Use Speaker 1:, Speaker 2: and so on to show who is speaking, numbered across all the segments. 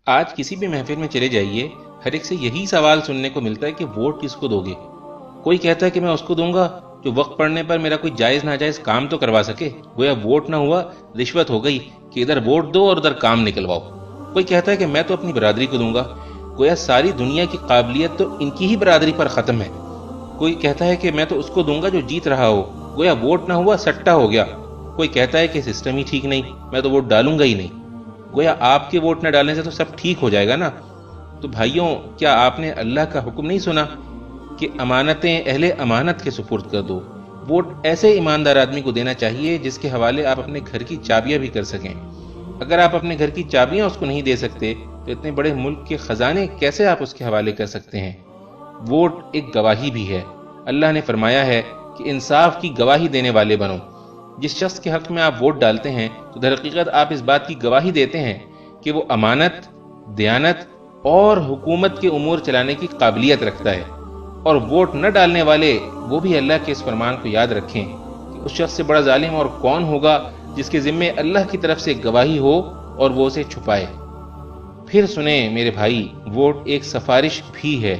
Speaker 1: آج کسی بھی محفل میں چلے جائیے، ہر ایک سے یہی سوال سننے کو ملتا ہے کہ ووٹ کس کو دو گے؟ کوئی کہتا ہے کہ میں اس کو دوں گا جو وقت پڑنے پر میرا کوئی جائز ناجائز کام تو کروا سکے، گویا ووٹ نہ ہوا رشوت ہو گئی کہ ادھر ووٹ دو اور ادھر کام نکلواؤ۔ کوئی کہتا ہے کہ میں تو اپنی برادری کو دوں گا، گویا ساری دنیا کی قابلیت تو ان کی ہی برادری پر ختم ہے۔ کوئی کہتا ہے کہ میں تو اس کو دوں گا جو جیت رہا ہو، گویا ووٹ نہ ہوا سٹا ہو گیا۔ کوئی کہتا ہے کہ سسٹم ہی ٹھیک نہیں، میں تو ووٹ ڈالوں گا ہی نہیں، گویا آپ کے ووٹ نہ ڈالنے سے تو سب ٹھیک ہو جائے گا نا۔ تو بھائیوں، کیا آپ نے اللہ کا حکم نہیں سنا کہ امانتیں اہل امانت کے سپرد کر دو؟ ووٹ ایسے ایماندار آدمی کو دینا چاہیے جس کے حوالے آپ اپنے گھر کی چابیاں بھی کر سکیں۔ اگر آپ اپنے گھر کی چابیاں اس کو نہیں دے سکتے تو اتنے بڑے ملک کے خزانے کیسے آپ اس کے حوالے کر سکتے ہیں؟ ووٹ ایک گواہی بھی ہے۔ اللہ نے فرمایا ہے کہ انصاف کی گواہی دینے والے بنو۔ جس شخص کے حق میں آپ ووٹ ڈالتے ہیں تو در حقیقت آپ اس بات کی گواہی دیتے ہیں کہ وہ امانت، دیانت اور حکومت کے امور چلانے کی قابلیت رکھتا ہے۔ اور ووٹ نہ ڈالنے والے وہ بھی اللہ کے اس فرمان کو یاد رکھیں کہ اس شخص سے بڑا ظالم اور کون ہوگا جس کے ذمے اللہ کی طرف سے گواہی ہو اور وہ اسے چھپائے۔ پھر سنیں میرے بھائی، ووٹ ایک سفارش بھی ہے۔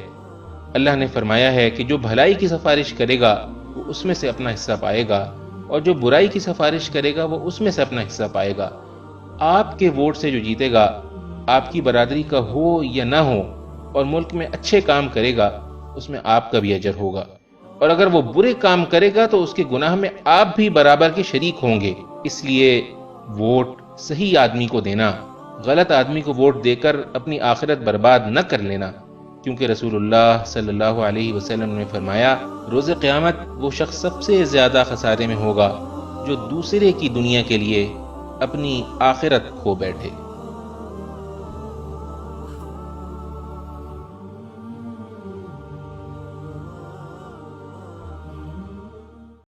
Speaker 1: اللہ نے فرمایا ہے کہ جو بھلائی کی سفارش کرے گا وہ اس میں سے اپنا حصہ پائے گا، اور جو برائی کی سفارش کرے گا وہ اس میں سے اپنا حصہ پائے گا۔ آپ کے ووٹ سے جو جیتے گا، آپ کی برادری کا ہو یا نہ ہو، اور ملک میں اچھے کام کرے گا، اس میں آپ کا بھی اجر ہوگا، اور اگر وہ برے کام کرے گا تو اس کے گناہ میں آپ بھی برابر کے شریک ہوں گے۔ اس لیے ووٹ صحیح آدمی کو دینا، غلط آدمی کو ووٹ دے کر اپنی آخرت برباد نہ کر لینا، کیونکہ رسول اللہ صلی اللہ علیہ وسلم نے فرمایا، روز قیامت وہ شخص سب سے زیادہ خسارے میں ہوگا جو دوسرے کی دنیا کے لیے اپنی آخرت کھو بیٹھے۔